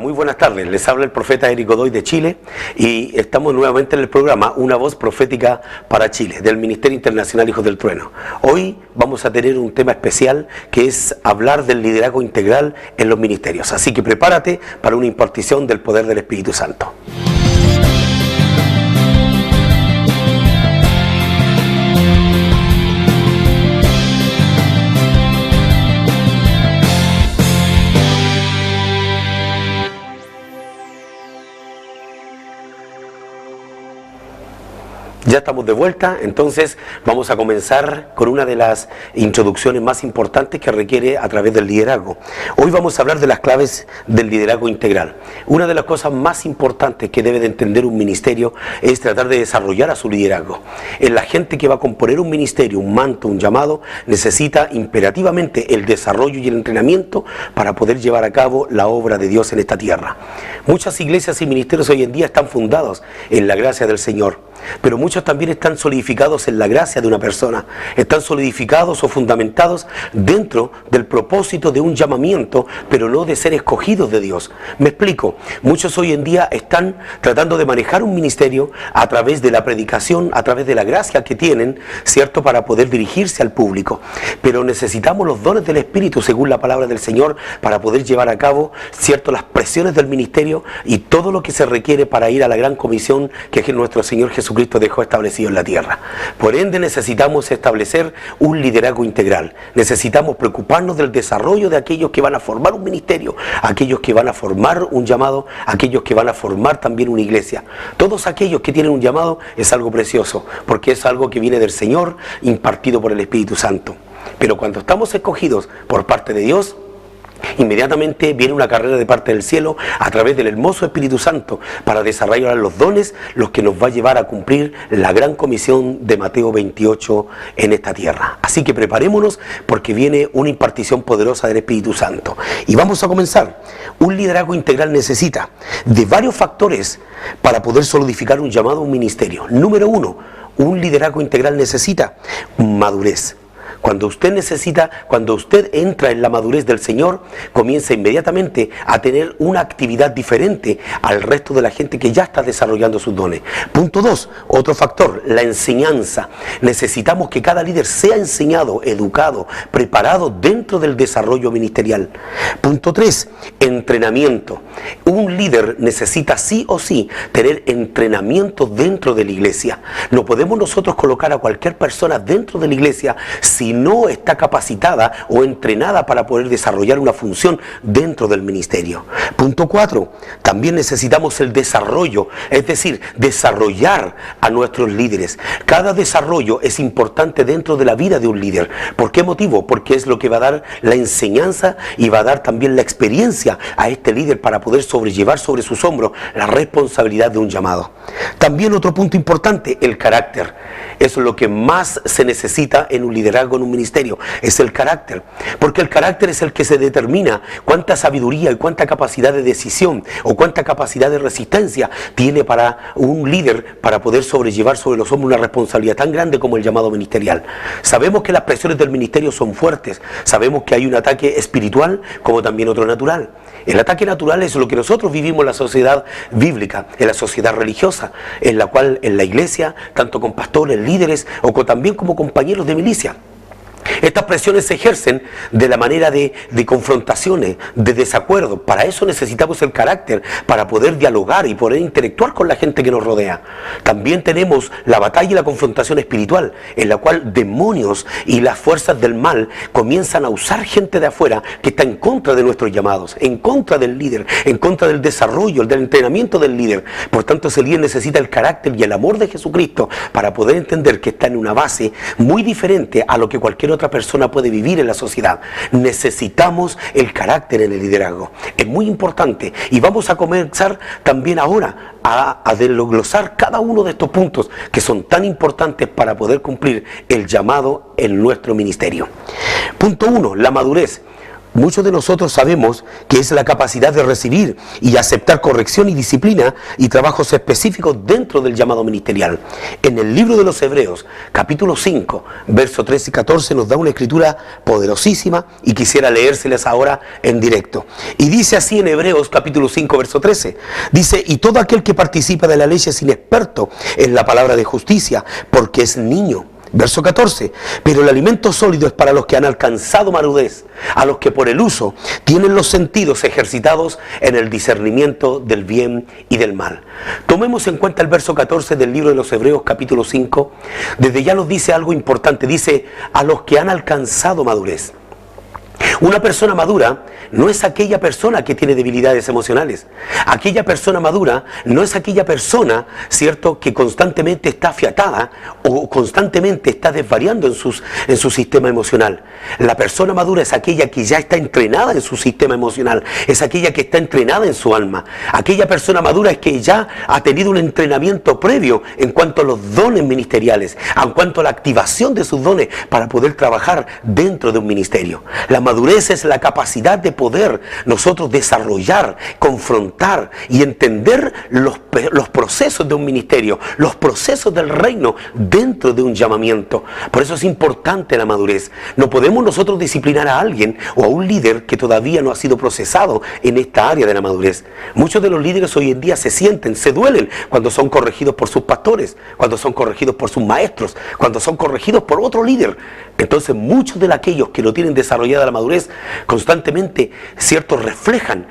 muy buenas tardes. Les habla el profeta Eric Godoy de Chile y estamos nuevamente en el programa Una Voz Profética para Chile, del Ministerio Internacional Hijos del Trueno. Hoy vamos a tener un tema especial que es hablar del liderazgo integral en los ministerios. Así que prepárate para una impartición del poder del Espíritu Santo. Ya estamos de vuelta, entonces vamos a comenzar con una de las introducciones más importantes que requiere a través del liderazgo. Hoy vamos a hablar de las claves del liderazgo integral. Una de las cosas más importantes que debe de entender un ministerio es tratar de desarrollar a su liderazgo. La gente que va a componer un ministerio, un manto, un llamado, necesita imperativamente el desarrollo y el entrenamiento para poder llevar a cabo la obra de Dios en esta tierra. Muchas iglesias y ministerios hoy en día están fundados en la gracia del Señor, pero muchos también están solidificados en la gracia de una persona, están solidificados o fundamentados dentro del propósito de un llamamiento, pero no de ser escogidos de Dios. Me explico, muchos hoy en día están tratando de manejar un ministerio a través de la predicación, a través de la gracia que tienen, ¿cierto?, para poder dirigirse al público, pero necesitamos los dones del Espíritu según la palabra del Señor para poder llevar a cabo, ¿cierto?, las presiones del ministerio y todo lo que se requiere para ir a la gran comisión que nuestro Señor Jesucristo dejó establecido en la tierra. Por ende necesitamos establecer un liderazgo integral, necesitamos preocuparnos del desarrollo de aquellos que van a formar un ministerio, aquellos que van a formar un llamado, aquellos que van a formar también una iglesia. Todos aquellos que tienen un llamado es algo precioso, porque es algo que viene del Señor, impartido por el Espíritu Santo. Pero cuando estamos escogidos por parte de Dios, inmediatamente viene una carrera de parte del cielo a través del hermoso Espíritu Santo para desarrollar los dones, los que nos va a llevar a cumplir la gran comisión de Mateo 28 en esta tierra. Así que preparémonos porque viene una impartición poderosa del Espíritu Santo. Y vamos a comenzar. Un liderazgo integral necesita de varios factores para poder solidificar un llamado a un ministerio. Número uno, un liderazgo integral necesita madurez. Cuando usted entra en la madurez del Señor, comienza inmediatamente a tener una actividad diferente al resto de la gente que ya está desarrollando sus dones. Punto 2, otro factor, la enseñanza. Necesitamos que cada líder sea enseñado, educado, preparado dentro del desarrollo ministerial. Punto 3, entrenamiento. Un líder necesita sí o sí tener entrenamiento dentro de la iglesia. No podemos nosotros colocar a cualquier persona dentro de la iglesia si no está capacitada o entrenada para poder desarrollar una función dentro del ministerio. Punto 4, también necesitamos el desarrollo, es decir, desarrollar a nuestros líderes. Cada desarrollo es importante dentro de la vida de un líder. ¿Por qué motivo? Porque es lo que va a dar la enseñanza y va a dar también la experiencia a este líder para poder sobrellevar sobre sus hombros la responsabilidad de un llamado. También otro punto importante, el carácter. Eso es lo que más se necesita en un liderazgo, en un ministerio, es el carácter, porque el carácter es el que se determina cuánta sabiduría y cuánta capacidad de decisión o cuánta capacidad de resistencia tiene para un líder para poder sobrellevar sobre los hombros una responsabilidad tan grande como el llamado ministerial. Sabemos que las presiones del ministerio son fuertes, sabemos que hay un ataque espiritual como también otro natural. El ataque natural es lo que nosotros vivimos en la sociedad bíblica, en la sociedad religiosa, en la cual en la iglesia, tanto con pastores, líderes o también como compañeros de milicia. Estas presiones se ejercen de la manera de confrontaciones, de desacuerdo. Para eso necesitamos el carácter, para poder dialogar y poder interactuar con la gente que nos rodea. También tenemos la batalla y la confrontación espiritual, en la cual demonios y las fuerzas del mal comienzan a usar gente de afuera que está en contra de nuestros llamados, en contra del líder, en contra del desarrollo, del entrenamiento del líder. Por tanto, ese líder necesita el carácter y el amor de Jesucristo para poder entender que está en una base muy diferente a lo que cualquier otra persona puede vivir en la sociedad. Necesitamos el carácter en el liderazgo. Es muy importante y vamos a comenzar también ahora a desglosar cada uno de estos puntos que son tan importantes para poder cumplir el llamado en nuestro ministerio. Punto 1, la madurez. muchos de nosotros sabemos que es la capacidad de recibir y aceptar corrección y disciplina y trabajos específicos dentro del llamado ministerial. En el libro de los Hebreos, capítulo 5, versos 13 y 14, nos da una escritura poderosísima y quisiera leérseles ahora en directo. Y dice así en Hebreos, capítulo 5, verso 13, dice: y todo aquel que participa de la ley es inexperto en la palabra de justicia, porque es niño. Verso 14, pero el alimento sólido es para los que han alcanzado madurez, a los que por el uso tienen los sentidos ejercitados en el discernimiento del bien y del mal. Tomemos en cuenta el verso 14 del libro de los Hebreos capítulo 5, desde ya nos dice algo importante, dice: a los que han alcanzado madurez. Una persona madura no es aquella persona que tiene debilidades emocionales. Aquella persona madura no es aquella persona, ¿cierto?, que constantemente está afiatada o constantemente está desvariando en su sistema emocional. La persona madura es aquella que ya está entrenada en su sistema emocional, es aquella que está entrenada en su alma. Aquella persona madura es que ya ha tenido un entrenamiento previo en cuanto a los dones ministeriales, en cuanto a la activación de sus dones para poder trabajar dentro de un ministerio. La madurez es la capacidad de poder nosotros desarrollar, confrontar y entender los procesos de un ministerio, los procesos del reino dentro de un llamamiento. Por eso es importante la madurez. No podemos nosotros disciplinar a alguien o a un líder que todavía no ha sido procesado en esta área de la madurez. Muchos de los líderes hoy en día se duelen cuando son corregidos por sus pastores, cuando son corregidos por sus maestros, cuando son corregidos por otro líder. Entonces muchos de aquellos que no tienen desarrollada la madurez constantemente, ¿cierto?, reflejan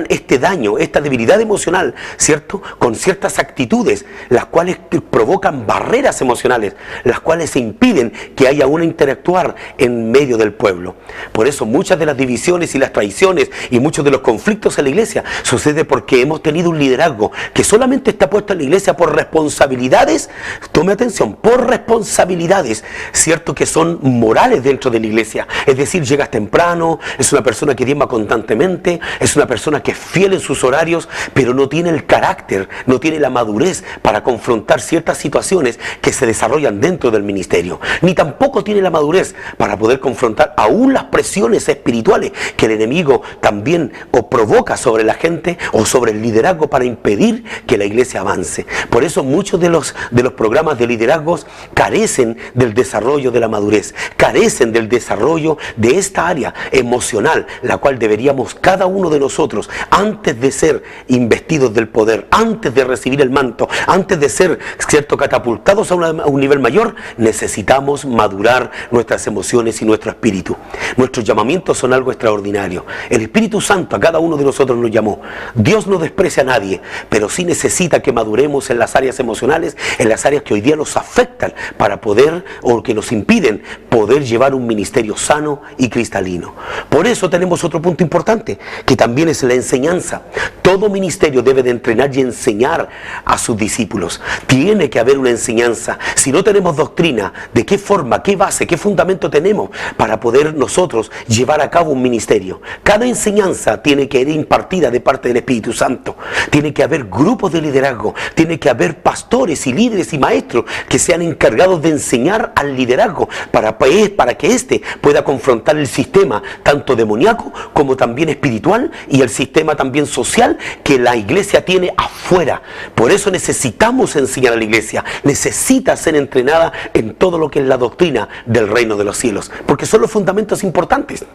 este daño, esta debilidad emocional, ¿cierto?, con ciertas actitudes, las cuales provocan barreras emocionales, las cuales se impiden que haya un interactuar en medio del pueblo. Por eso muchas de las divisiones y las traiciones y muchos de los conflictos en la iglesia sucede porque hemos tenido un liderazgo que solamente está puesto en la iglesia por responsabilidades, tome atención, por responsabilidades, ¿cierto?, que son morales dentro de la iglesia. Es decir, llegas temprano, es una persona que diezma constantemente, es una persona que es fiel en sus horarios, pero no tiene el carácter, no tiene la madurez para confrontar ciertas situaciones que se desarrollan dentro del ministerio, ni tampoco tiene la madurez para poder confrontar aún las presiones espirituales que el enemigo también o provoca sobre la gente o sobre el liderazgo para impedir que la iglesia avance. Por eso muchos de los programas de liderazgos carecen del desarrollo de la madurez, carecen del desarrollo de esta área emocional, la cual deberíamos cada uno de nosotros, antes de ser investidos del poder, antes de recibir el manto, antes de ser, ¿cierto?, catapultados a un nivel mayor, necesitamos madurar nuestras emociones y nuestro espíritu. Nuestros llamamientos son algo extraordinario. El Espíritu Santo a cada uno de nosotros nos llamó. Dios no desprecia a nadie, pero sí necesita que maduremos en las áreas emocionales, en las áreas que hoy día nos afectan para poder, o que nos impiden poder llevar un ministerio sano y cristalino. Por eso tenemos otro punto importante, que también es la enseñanza. Todo ministerio debe de entrenar y enseñar a sus discípulos. Tiene que haber una enseñanza. Si no tenemos doctrina, ¿de qué forma, qué base, qué fundamento tenemos para poder nosotros llevar a cabo un ministerio? Cada enseñanza tiene que ir impartida de parte del Espíritu Santo. Tiene que haber grupos de liderazgo, tiene que haber pastores y líderes y maestros que sean encargados de enseñar al liderazgo para que éste pueda confrontar el sistema tanto demoníaco como también espiritual y el sistema también social que la iglesia tiene afuera. Por eso necesitamos enseñar a la iglesia, necesita ser entrenada en todo lo que es la doctrina del reino de los cielos, porque son los fundamentos importantes.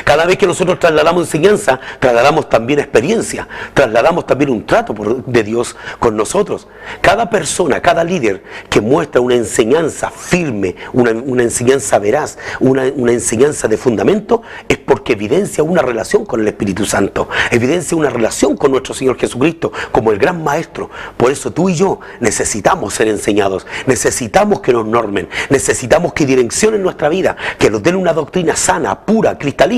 Cada vez que nosotros trasladamos enseñanza, trasladamos también experiencia, trasladamos también un trato de Dios con nosotros. Cada persona, cada líder que muestra una enseñanza firme, una enseñanza veraz, una enseñanza de fundamento, es porque evidencia una relación con el Espíritu Santo, evidencia una relación con nuestro Señor Jesucristo como el gran maestro. Por eso tú y yo necesitamos ser enseñados, necesitamos que nos normen, necesitamos que direccionen nuestra vida, que nos den una doctrina sana, pura, cristalina,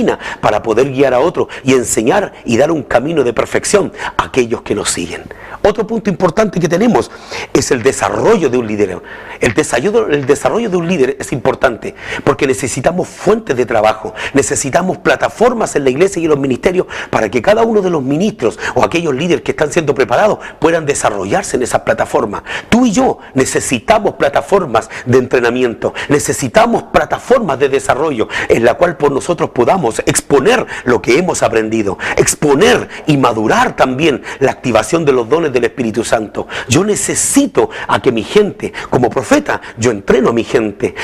para poder guiar a otros y enseñar y dar un camino de perfección a aquellos que nos siguen. Otro punto importante que tenemos es el desarrollo de un líder. El desarrollo de un líder es importante porque necesitamos fuentes de trabajo, necesitamos plataformas en la iglesia y en los ministerios para que cada uno de los ministros o aquellos líderes que están siendo preparados puedan desarrollarse en esas plataformas. Tú y yo necesitamos plataformas de entrenamiento, necesitamos plataformas de desarrollo en la cual por nosotros podamos exponer lo que hemos aprendido, exponer y madurar también la activación de los dones del Espíritu Santo. Yo necesito a que mi gente, como profeta, yo entreno a mi gente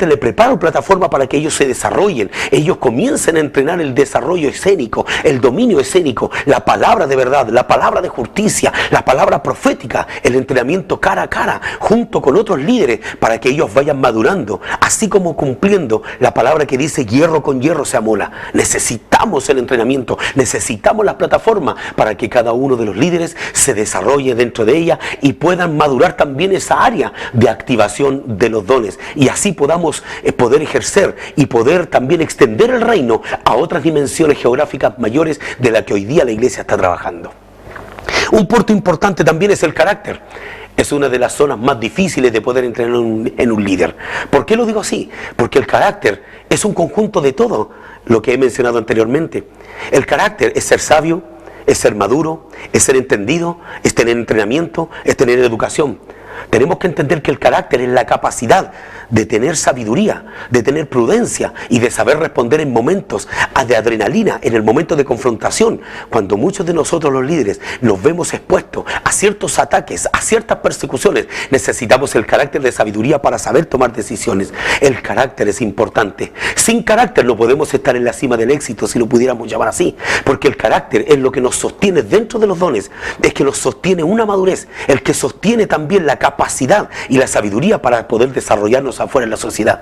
le preparo plataforma para que ellos se desarrollen, ellos comiencen a entrenar el desarrollo escénico, el dominio escénico, la palabra de verdad, la palabra de justicia, la palabra profética, el entrenamiento cara a cara, junto con otros líderes, para que ellos vayan madurando, así como cumpliendo la palabra que dice hierro con hierro se amola. Necesitamos el entrenamiento, necesitamos la plataforma para que cada uno de los líderes se desarrolle dentro de ella y puedan madurar también esa área de activación de los dones, y así podamos poder ejercer y poder también extender el reino a otras dimensiones geográficas mayores de la que hoy día la iglesia está trabajando. Un punto importante también es el carácter. Es una de las zonas más difíciles de poder entrenar en un líder. ¿Por qué lo digo así? Porque el carácter es un conjunto de todo lo que he mencionado anteriormente. El carácter es ser sabio, es ser maduro, es ser entendido, es tener entrenamiento, es tener educación. Tenemos que entender que el carácter es la capacidad de tener sabiduría, de tener prudencia y de saber responder en momentos de adrenalina, en el momento de confrontación. Cuando muchos de nosotros los líderes nos vemos expuestos a ciertos ataques, a ciertas persecuciones, necesitamos el carácter de sabiduría para saber tomar decisiones. El carácter es importante. Sin carácter no podemos estar en la cima del éxito, si lo pudiéramos llamar así, porque el carácter es lo que nos sostiene dentro de los dones, es que nos sostiene una madurez, el que sostiene también la capacidad y la sabiduría para poder desarrollarnos afuera en la sociedad.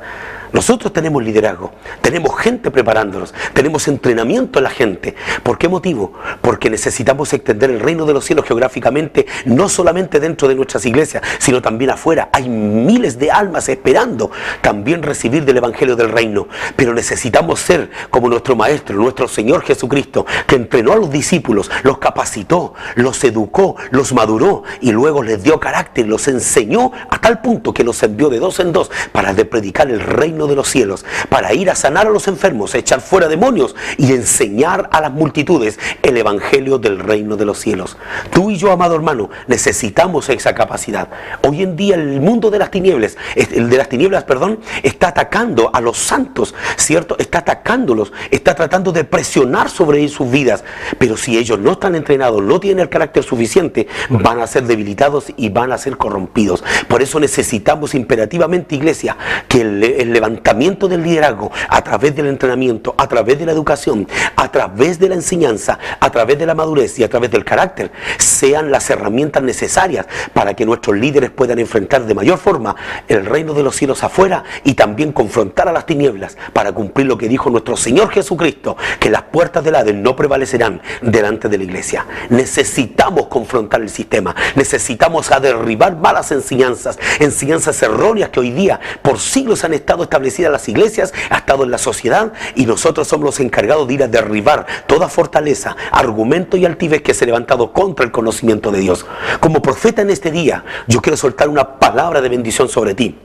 Nosotros tenemos liderazgo, tenemos gente preparándonos, tenemos entrenamiento en la gente. ¿Por qué motivo? Porque necesitamos extender el reino de los cielos geográficamente, no solamente dentro de nuestras iglesias, sino también afuera. Hay miles de almas esperando también recibir del evangelio del reino, pero necesitamos ser como nuestro maestro, nuestro Señor Jesucristo, que entrenó a los discípulos, los capacitó, los educó, los maduró y luego les dio carácter, los enseñó a tal punto que los envió de dos en dos para predicar el reino de los cielos, para ir a sanar a los enfermos, a echar fuera demonios y enseñar a las multitudes el evangelio del reino de los cielos. Tú y yo, amado hermano, necesitamos esa capacidad. Hoy en día el mundo de las tinieblas, está atacando a los santos, ¿cierto? Está atacándolos, está tratando de presionar sobre sus vidas, pero si ellos no están entrenados, no tienen el carácter suficiente, van a ser debilitados y van a ser corrompidos. Por eso necesitamos imperativamente, iglesia, que el levantamiento del liderazgo a través del entrenamiento, a través de la educación, a través de la enseñanza, a través de la madurez y a través del carácter sean las herramientas necesarias para que nuestros líderes puedan enfrentar de mayor forma el reino de los cielos afuera y también confrontar a las tinieblas para cumplir lo que dijo nuestro Señor Jesucristo, que las puertas del Hades no prevalecerán delante de la iglesia. Necesitamos confrontar el sistema, necesitamos derribar malas enseñanzas erróneas que hoy día por siglos han estado establecidas en las iglesias, ha estado en la sociedad, y nosotros somos los encargados de ir a derribar toda fortaleza, argumento y altivez que se ha levantado contra el conocimiento de Dios. Como profeta en este día, yo quiero soltar una palabra de bendición sobre ti.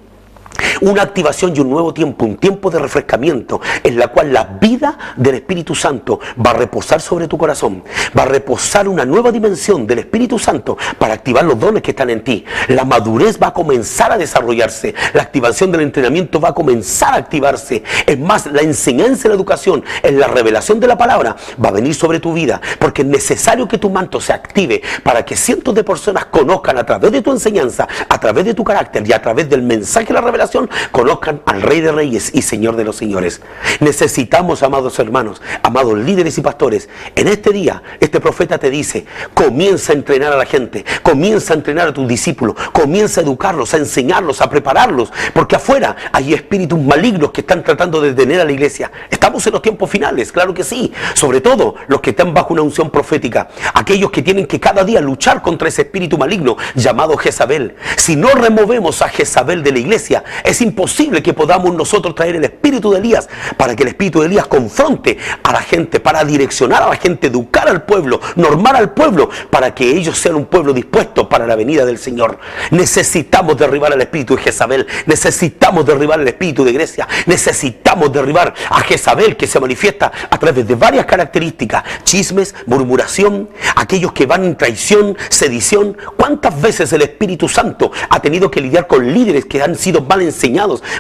Una activación y un nuevo tiempo, un tiempo de refrescamiento en la cual la vida del Espíritu Santo va a reposar sobre tu corazón, va a reposar una nueva dimensión del Espíritu Santo para activar los dones que están en ti. La madurez va a comenzar a desarrollarse, la activación del entrenamiento va a comenzar a activarse. Es más, la enseñanza y la educación en la revelación de la palabra va a venir sobre tu vida, porque es necesario que tu manto se active para que cientos de personas conozcan a través de tu enseñanza, a través de tu carácter y a través del mensaje de la revelación, conozcan al Rey de Reyes y Señor de los Señores. Necesitamos, amados hermanos, amados líderes y pastores, en este día, este profeta te dice, comienza a entrenar a la gente, comienza a entrenar a tus discípulos, comienza a educarlos, a enseñarlos, a prepararlos, porque afuera hay espíritus malignos que están tratando de detener a la iglesia. Estamos en los tiempos finales, claro que sí, sobre todo los que están bajo una unción profética, aquellos que tienen que cada día luchar contra ese espíritu maligno llamado Jezabel. Si no removemos a Jezabel de la iglesia, Es imposible que podamos nosotros traer el espíritu de Elías para que el espíritu de Elías confronte a la gente, para direccionar a la gente, educar al pueblo, normar al pueblo, para que ellos sean un pueblo dispuesto para la venida del Señor. Necesitamos derribar el espíritu de Jezabel, necesitamos derribar el espíritu de Grecia, necesitamos derribar a Jezabel, que se manifiesta a través de varias características: chismes, murmuración, aquellos que van en traición, sedición. ¿Cuántas veces el Espíritu Santo ha tenido que lidiar con líderes que han sido mal enseñados,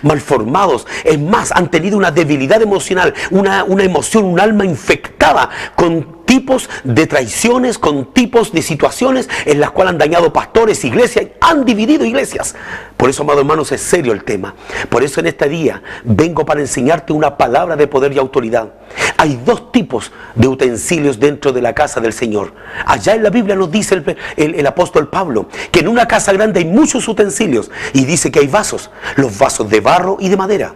mal formados? Es más, han tenido una debilidad emocional, una emoción, un alma infectada con tipos de traiciones, con tipos de situaciones en las cuales han dañado pastores, iglesias, han dividido iglesias. Por eso, amados hermanos, es serio el tema. Por eso en este día vengo para enseñarte una palabra de poder y autoridad. Hay dos tipos de utensilios dentro de la casa del Señor. Allá en la Biblia nos dice el apóstol Pablo que en una casa grande hay muchos utensilios, y dice que hay vasos, los vasos de barro y de madera,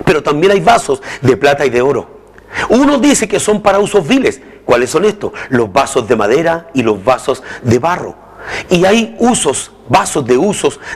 pero también hay vasos de plata y de oro. Uno dice que son para usos viles. ¿Cuáles son estos? Los vasos de madera y los vasos de barro. Y hay vasos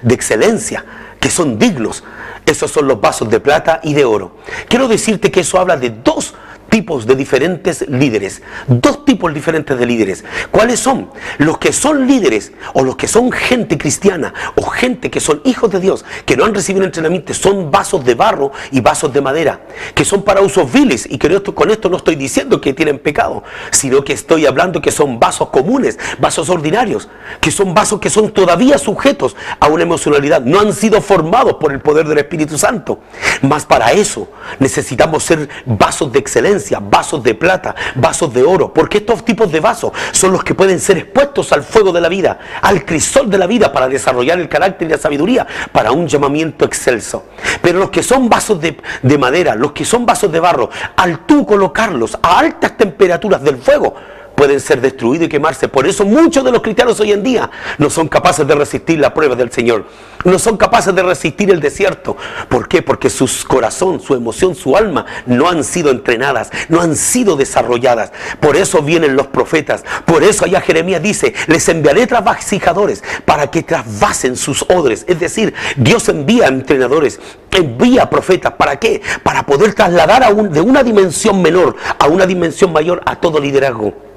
de excelencia, que son dignos. Esos son los vasos de plata y de oro. Quiero decirte que eso habla de dos tipos de diferentes líderes, dos tipos diferentes de líderes. ¿Cuáles son? Los que son líderes, o los que son gente cristiana, o gente que son hijos de Dios, que no han recibido entrenamiento, son vasos de barro y vasos de madera, que son para usos viles. Y que con esto no estoy diciendo que tienen pecado, sino que estoy hablando que son vasos comunes, vasos ordinarios, que son vasos que son todavía sujetos a una emocionalidad, no han sido formados por el poder del Espíritu Santo. Mas para eso necesitamos ser vasos de excelencia, vasos de plata, vasos de oro, porque estos tipos de vasos son los que pueden ser expuestos al fuego de la vida, al crisol de la vida, para desarrollar el carácter y la sabiduría para un llamamiento excelso. Pero los que son vasos de madera, los que son vasos de barro, al tú colocarlos a altas temperaturas del fuego, pueden ser destruidos y quemarse. Por eso muchos de los cristianos hoy en día no son capaces de resistir la prueba del Señor, no son capaces de resistir el desierto. ¿Por qué? Porque su corazón, su emoción, su alma no han sido entrenadas, no han sido desarrolladas. Por eso vienen los profetas. Por eso allá Jeremías dice: les enviaré trasvasijadores para que trasvasen sus odres. Es decir, Dios envía entrenadores, envía profetas. ¿Para qué? Para poder trasladar de una dimensión menor a una dimensión mayor a todo liderazgo.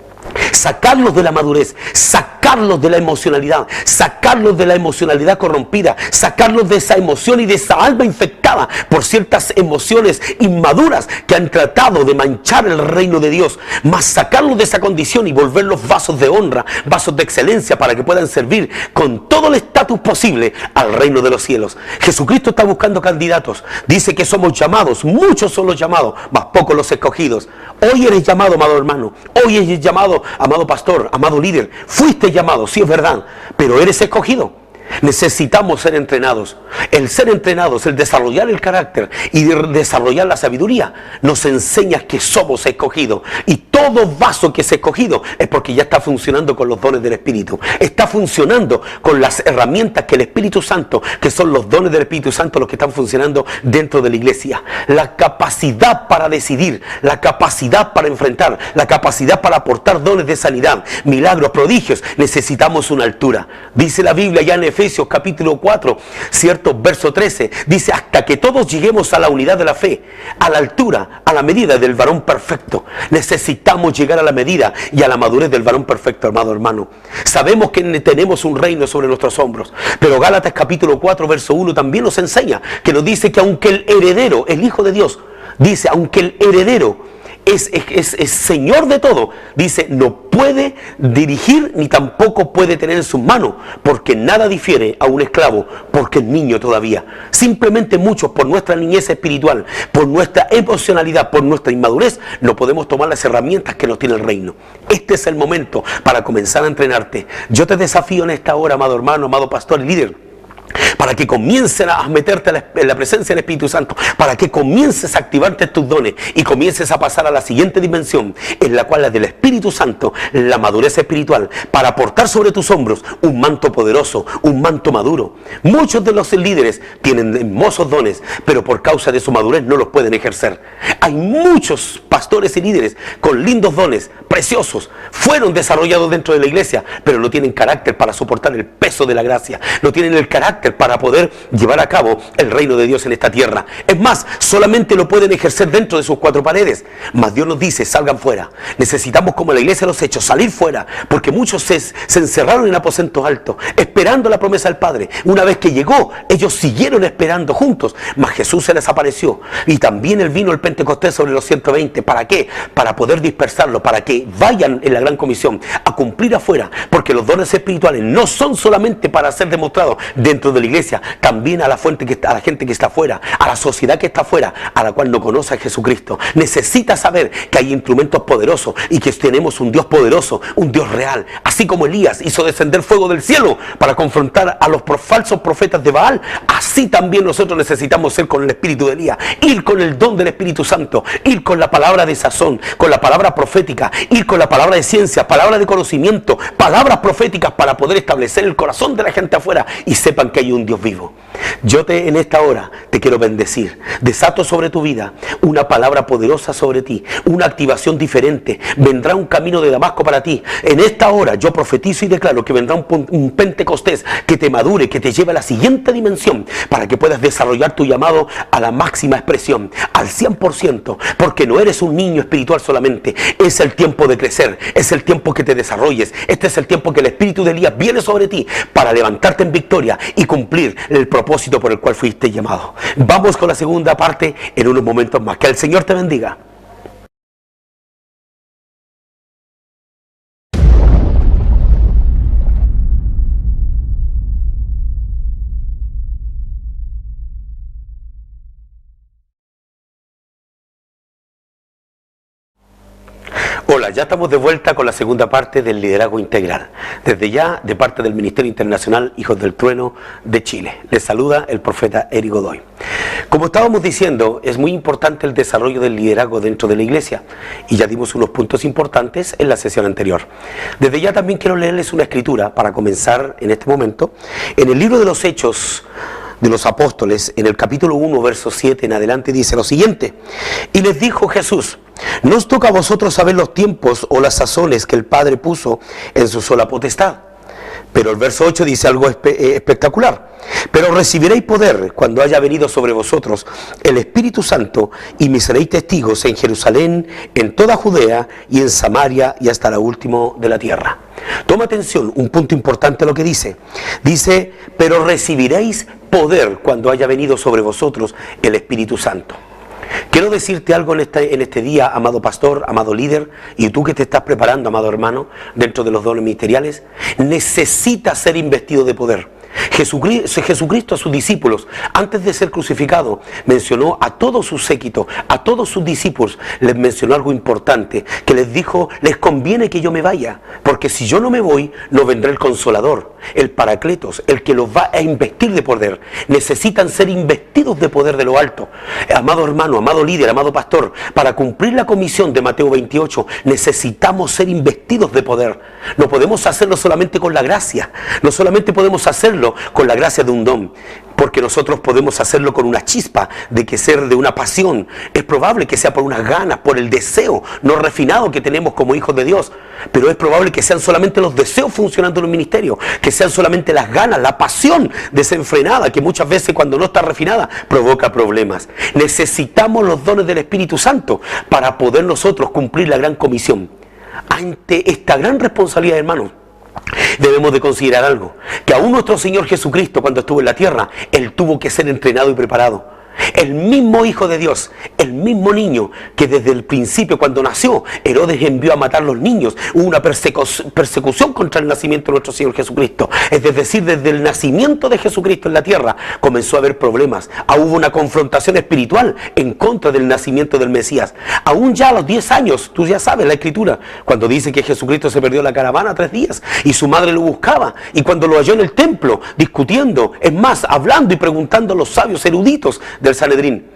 Sacarlos de la madurez, sacarlos de la emocionalidad, sacarlos de la emocionalidad corrompida, sacarlos de esa emoción y de esa alma infectada por ciertas emociones inmaduras que han tratado de manchar el reino de Dios, más sacarlos de esa condición y volverlos vasos de honra, vasos de excelencia, para que puedan servir con todo el estatus posible al reino de los cielos. Jesucristo está buscando candidatos. Dice que somos llamados, muchos son los llamados, mas pocos los escogidos. Hoy eres llamado, amado hermano, hoy eres llamado, amado pastor, amado líder. Fuiste llamado, sí es verdad, pero eres escogido. Necesitamos ser entrenados. El ser entrenados, el desarrollar el carácter y desarrollar la sabiduría, nos enseña que somos escogidos. Y todo vaso que es escogido es porque ya está funcionando con los dones del Espíritu. Está funcionando con las herramientas que el Espíritu Santo, que son los dones del Espíritu Santo, los que están funcionando dentro de la iglesia. La capacidad para decidir, la capacidad para enfrentar, la capacidad para aportar dones de sanidad, milagros, prodigios. Necesitamos una altura. Dice la Biblia ya en Efesios capítulo 4, ¿cierto? Verso 13, dice: hasta que todos lleguemos a la unidad de la fe, a la altura, a la medida del varón perfecto. Necesitamos llegar a la medida y a la madurez del varón perfecto, amado hermano. Sabemos que tenemos un reino sobre nuestros hombros, pero Gálatas capítulo 4, verso 1 también nos enseña, que nos dice que aunque el heredero, el Hijo de Dios, dice, aunque el heredero es señor de todo, dice, no puede dirigir ni tampoco puede tener en sus manos, porque nada difiere a un esclavo, porque es niño todavía. Simplemente muchos, por nuestra niñez espiritual, por nuestra emocionalidad, por nuestra inmadurez, no podemos tomar las herramientas que nos tiene el reino. Este es el momento para comenzar a entrenarte. Yo te desafío en esta hora, amado hermano, amado pastor y líder, para que comiences a meterte en la presencia del Espíritu Santo, para que comiences a activarte tus dones y comiences a pasar a la siguiente dimensión, en la cual la del Espíritu Santo, la madurez espiritual, para aportar sobre tus hombros un manto poderoso, un manto maduro. Muchos de los líderes tienen hermosos dones, pero por causa de su madurez no los pueden ejercer. Hay muchos pastores y líderes con lindos dones, preciosos, fueron desarrollados dentro de la iglesia, pero no tienen carácter para soportar el peso de la gracia, no tienen el carácter para para poder llevar a cabo el reino de Dios en esta tierra. Es más, solamente lo pueden ejercer dentro de sus cuatro paredes. Mas Dios nos dice, salgan fuera. Necesitamos, como la iglesia de los Hechos, salir fuera, porque muchos se encerraron en aposentos altos, esperando la promesa del Padre. Una vez que llegó, ellos siguieron esperando juntos, mas Jesús se les apareció. Y también él vino el Pentecostés sobre los 120. ¿Para qué? Para poder dispersarlo, para que vayan en la gran comisión a cumplir afuera, porque los dones espirituales no son solamente para ser demostrados dentro de la iglesia, también a la gente que está afuera, a la sociedad que está afuera, a la cual no conoce a Jesucristo. Necesita saber que hay instrumentos poderosos y que tenemos un Dios poderoso, un Dios real. Así como Elías hizo descender fuego del cielo para confrontar a los falsos profetas de Baal, así también nosotros necesitamos ser con el espíritu de Elías, ir con el don del Espíritu Santo, ir con la palabra de sazón, con la palabra profética, ir con la palabra de ciencia, palabra de conocimiento, palabras proféticas para poder establecer el corazón de la gente afuera y sepan que hay un Dios vivo. Yo en esta hora te quiero bendecir. Desato sobre tu vida una palabra poderosa sobre ti, una activación diferente. Vendrá un camino de Damasco para ti. En esta hora yo profetizo y declaro que vendrá un Pentecostés que te madure, que te lleve a la siguiente dimensión, para que puedas desarrollar tu llamado a la máxima expresión, al 100%, porque no eres un niño espiritual solamente. Es el tiempo de crecer, es el tiempo que te desarrolles. Este es el tiempo que el espíritu de Elías viene sobre ti para levantarte en victoria y cumplir el propósito por el cual fuiste llamado. Vamos con la segunda parte en unos momentos más. Que el Señor te bendiga. Hola, ya estamos de vuelta con la segunda parte del liderazgo integral. Desde ya, de parte del Ministerio Internacional Hijos del Trueno de Chile. Les saluda el profeta Eric Godoy. Como estábamos diciendo, es muy importante el desarrollo del liderazgo dentro de la iglesia. Y ya dimos unos puntos importantes en la sesión anterior. Desde ya también quiero leerles una escritura para comenzar en este momento. En el libro de los Hechos de los Apóstoles, en el capítulo 1, verso 7 en adelante, dice lo siguiente: y les dijo Jesús, no os toca a vosotros saber los tiempos o las sazones que el Padre puso en su sola potestad. Pero el verso 8 dice algo espectacular: pero recibiréis poder cuando haya venido sobre vosotros el Espíritu Santo, y me seréis testigos en Jerusalén, en toda Judea y en Samaria y hasta lo último de la tierra. Toma atención, un punto importante lo que dice. Dice, pero recibiréis poder cuando haya venido sobre vosotros el Espíritu Santo. Quiero decirte algo en este día, amado pastor, amado líder, y tú que te estás preparando, amado hermano, dentro de los dones ministeriales, necesitas ser investido de poder. Jesucristo a sus discípulos, antes de ser crucificado, mencionó a todos sus séquitos, a todos sus discípulos, les mencionó algo importante, que les dijo, les conviene que yo me vaya, porque si yo no me voy, no vendrá el Consolador, el Paracletos, el que los va a investir de poder. Necesitan ser investidos de poder de lo alto. Amado hermano, amado líder, amado pastor, para cumplir la comisión de Mateo 28, necesitamos ser investidos de poder. No podemos hacerlo solamente con la gracia, no solamente podemos hacerlo con la gracia de un don, porque nosotros podemos hacerlo con una chispa de que ser de una pasión. Es probable que sea por unas ganas, por el deseo no refinado que tenemos como hijos de Dios, pero es probable que sean solamente los deseos funcionando en el ministerio, que sean solamente las ganas, la pasión desenfrenada, que muchas veces cuando no está refinada provoca problemas. Necesitamos los dones del Espíritu Santo para poder nosotros cumplir la gran comisión. Ante esta gran responsabilidad, hermanos, debemos de considerar algo, que aún nuestro Señor Jesucristo, cuando estuvo en la tierra, Él tuvo que ser entrenado y preparado. El mismo Hijo de Dios, el mismo niño que desde el principio, cuando nació, Herodes envió a matar a los niños. Hubo una persecución contra el nacimiento de nuestro Señor Jesucristo. Es decir, desde el nacimiento de Jesucristo en la tierra comenzó a haber problemas. Hubo una confrontación espiritual en contra del nacimiento del Mesías. Aún ya a los 10 años, tú ya sabes la Escritura, cuando dice que Jesucristo se perdió la caravana 3 días y su madre lo buscaba, y cuando lo halló en el templo discutiendo, es más, hablando y preguntando a los sabios eruditos del Sanedrín,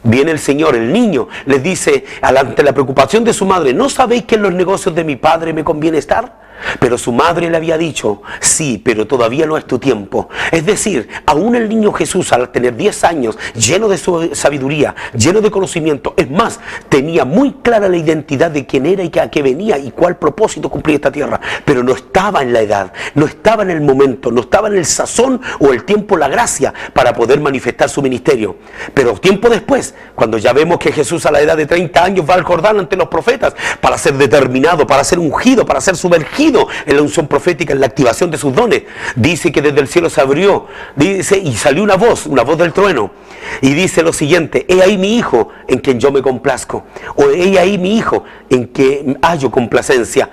viene el Señor, el niño les dice, ante la preocupación de su madre, ¿no sabéis que en los negocios de mi padre me conviene estar? Pero su madre le había dicho, sí, pero todavía no es tu tiempo. Es decir, aún el niño Jesús, al tener 10 años, lleno de su sabiduría, lleno de conocimiento, es más, tenía muy clara la identidad de quién era y a qué venía y cuál propósito cumplía esta tierra. Pero no estaba en la edad, no estaba en el momento, no estaba en el sazón o el tiempo, la gracia para poder manifestar su ministerio. Pero tiempo después, cuando ya vemos que Jesús a la edad de 30 años va al Jordán ante los profetas para ser determinado, para ser ungido, para ser sumergido en la unción profética, en la activación de sus dones, dice que desde el cielo se abrió, dice, y salió una voz del trueno, y dice lo siguiente: he ahí mi hijo en quien yo me complazco, o he ahí mi hijo en que hallo complacencia.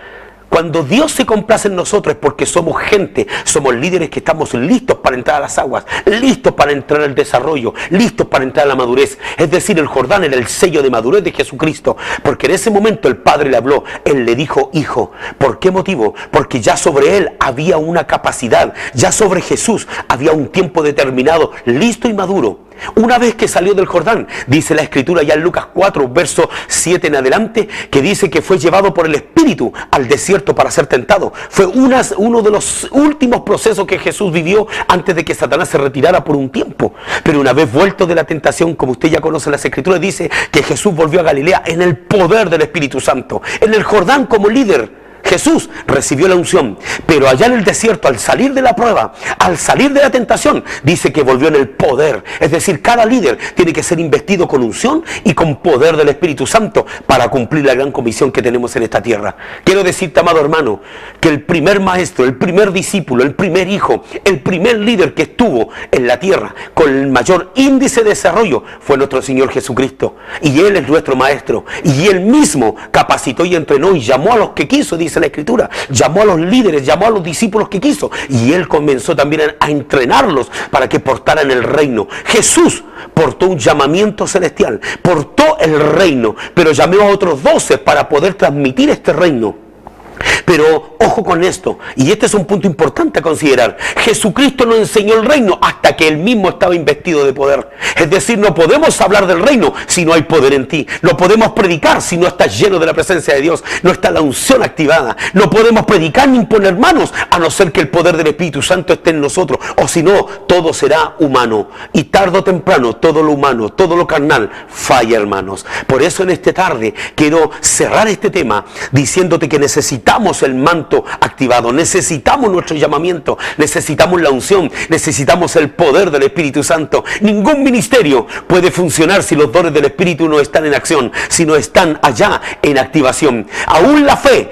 Cuando Dios se complace en nosotros es porque somos gente, somos líderes que estamos listos para entrar a las aguas, listos para entrar al desarrollo, listos para entrar a la madurez. Es decir, el Jordán era el sello de madurez de Jesucristo, porque en ese momento el Padre le habló, Él le dijo hijo. ¿Por qué motivo? Porque ya sobre Él había una capacidad, ya sobre Jesús había un tiempo determinado, listo y maduro. Una vez que salió del Jordán, dice la Escritura ya en Lucas 4, verso 7 en adelante, que dice que fue llevado por el Espíritu al desierto para ser tentado. Fue uno de los últimos procesos que Jesús vivió antes de que Satanás se retirara por un tiempo. Pero una vez vuelto de la tentación, como usted ya conoce las Escrituras, dice que Jesús volvió a Galilea en el poder del Espíritu Santo, en el Jordán como líder. Jesús recibió la unción, pero allá en el desierto, al salir de la prueba, al salir de la tentación, dice que volvió en el poder. Es decir, cada líder tiene que ser investido con unción y con poder del Espíritu Santo para cumplir la gran comisión que tenemos en esta tierra. Quiero decirte, amado hermano, que el primer maestro, el primer discípulo, el primer hijo, el primer líder que estuvo en la tierra con el mayor índice de desarrollo fue nuestro Señor Jesucristo. Y Él es nuestro maestro. Y Él mismo capacitó y entrenó y llamó a los que quiso, dice la Escritura, llamó a los líderes, llamó a los discípulos que quiso, y Él comenzó también a entrenarlos para que portaran el reino. Jesús portó un llamamiento celestial, portó el reino, pero llamó a otros 12 para poder transmitir este reino. Pero ojo con esto, y este es un punto importante a considerar: Jesucristo no enseñó el reino hasta que Él mismo estaba investido de poder. Es decir, no podemos hablar del reino si no hay poder en ti. No podemos predicar si no estás lleno de la presencia de Dios, no está la unción activada. No podemos predicar ni imponer manos a no ser que el poder del Espíritu Santo esté en nosotros, o si no, todo será humano, y tarde o temprano todo lo humano, todo lo carnal falla, hermanos. Por eso en esta tarde quiero cerrar este tema diciéndote que necesitamos el manto activado, necesitamos nuestro llamamiento, necesitamos la unción, necesitamos el poder del Espíritu Santo. Ningún ministerio puede funcionar si los dones del Espíritu no están en acción, si no están allá en activación. Aún la fe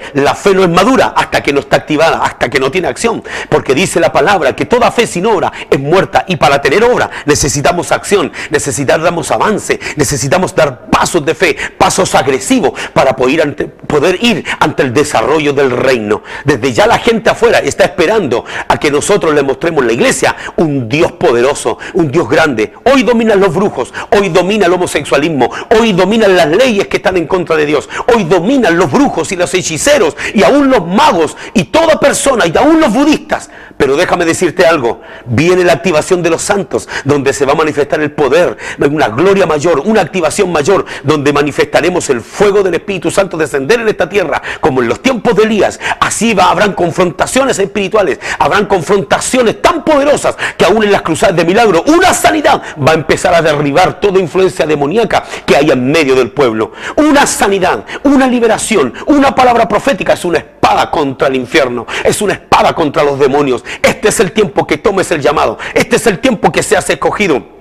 no es madura hasta que no está activada, hasta que no tiene acción, porque dice la palabra que toda fe sin obra es muerta, y para tener obra necesitamos acción, necesitamos avance, necesitamos dar pasos de fe, pasos agresivos para poder ir ante el desarrollo del reino. Desde ya la gente afuera está esperando a que nosotros le mostremos, la iglesia, un Dios poderoso, un Dios grande. Hoy dominan los brujos, hoy domina el homosexualismo, hoy dominan las leyes que están en contra de Dios, hoy dominan los brujos y los hechiceros y aún los magos y toda persona, y aún los budistas. Pero déjame decirte algo: viene la activación de los santos, donde se va a manifestar el poder, una gloria mayor, una activación mayor, donde manifestaremos el fuego del Espíritu Santo descender en esta tierra, como en los tiempos de Elías. Así habrán confrontaciones espirituales, habrán confrontaciones tan poderosas que aún en las cruzadas de milagro, una sanidad va a empezar a derribar toda influencia demoníaca que hay en medio del pueblo. Una sanidad, una liberación, una palabra profética es una espada contra el infierno, es una espada contra los demonios. Este es el tiempo que tomes el llamado, este es el tiempo que seas escogido.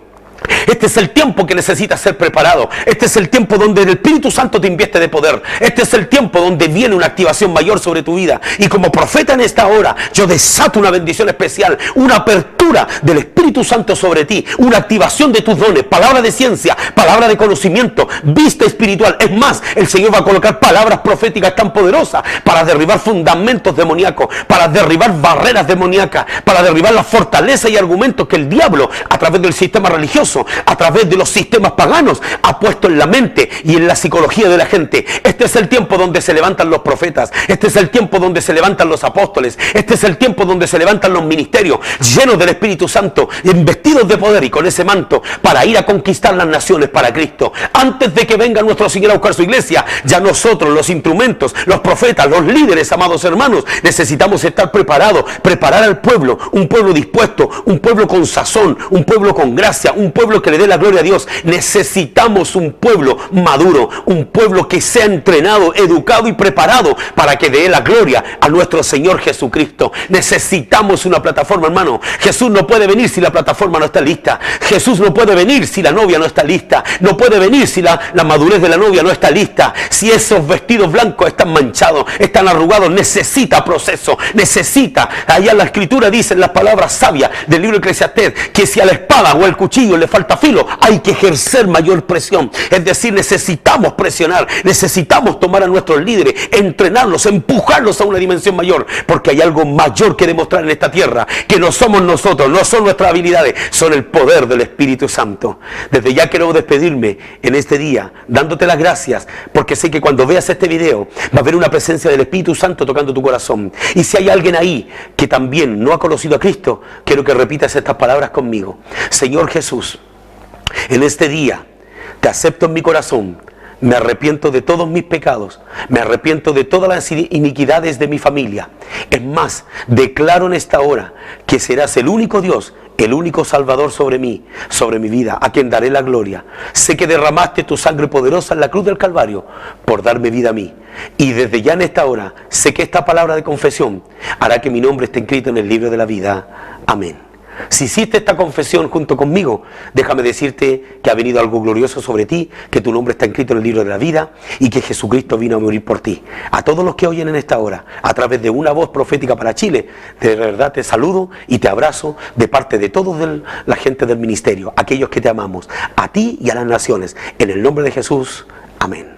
Este es el tiempo que necesitas ser preparado. Este es el tiempo donde el Espíritu Santo te invierte de poder. Este es el tiempo donde viene una activación mayor sobre tu vida. Y como profeta en esta hora, yo desato una bendición especial, una apertura del Espíritu Santo sobre ti, una activación de tus dones, palabra de ciencia, palabra de conocimiento, vista espiritual. Es más, el Señor va a colocar palabras proféticas tan poderosas para derribar fundamentos demoníacos, para derribar barreras demoníacas, para derribar la fortaleza y argumentos que el diablo, a través del sistema religioso, a través de los sistemas paganos, ha puesto en la mente y en la psicología de la gente. Este es el tiempo donde se levantan los profetas, este es el tiempo donde se levantan los apóstoles, este es el tiempo donde se levantan los ministerios llenos del Espíritu Santo, investidos de poder y con ese manto para ir a conquistar las naciones para Cristo. Antes de que venga nuestro Señor a buscar su iglesia, ya nosotros, los instrumentos, los profetas, los líderes, amados hermanos, necesitamos estar preparados, preparar al pueblo, un pueblo dispuesto, un pueblo con sazón, un pueblo con gracia, un pueblo que le dé la gloria a Dios. Necesitamos un pueblo maduro, un pueblo que sea entrenado, educado y preparado para que dé la gloria a nuestro Señor Jesucristo. Necesitamos una plataforma, hermano. Jesús no puede venir si la plataforma no está lista. Jesús no puede venir si la novia no está lista. No puede venir si la madurez de la novia no está lista. Si esos vestidos blancos están manchados, están arrugados, necesita proceso, necesita. Allá la Escritura dice en las palabras sabias del libro de Eclesiastés que si a la espada o al cuchillo le falta filo, hay que ejercer mayor presión. Es decir, necesitamos presionar, necesitamos tomar a nuestros líderes, entrenarlos, empujarlos a una dimensión mayor, porque hay algo mayor que demostrar en esta tierra, que no somos nosotros, no son nuestras habilidades, son el poder del Espíritu Santo. Desde ya quiero despedirme en este día, dándote las gracias, porque sé que cuando veas este video, va a haber una presencia del Espíritu Santo tocando tu corazón. Y si hay alguien ahí que también no ha conocido a Cristo, quiero que repitas estas palabras conmigo. Señor Jesús, en este día te acepto en mi corazón. Me arrepiento de todos mis pecados, me arrepiento de todas las iniquidades de mi familia. Es más, declaro en esta hora que serás el único Dios, el único Salvador sobre mí, sobre mi vida, a quien daré la gloria. Sé que derramaste tu sangre poderosa en la cruz del Calvario por darme vida a mí. Y desde ya en esta hora, sé que esta palabra de confesión hará que mi nombre esté escrito en el libro de la vida. Amén. Si hiciste esta confesión junto conmigo, déjame decirte que ha venido algo glorioso sobre ti, que tu nombre está escrito en el libro de la vida y que Jesucristo vino a morir por ti. A todos los que oyen en esta hora, a través de una voz profética para Chile, de verdad te saludo y te abrazo de parte de toda la gente del ministerio, aquellos que te amamos, a ti y a las naciones. En el nombre de Jesús, amén.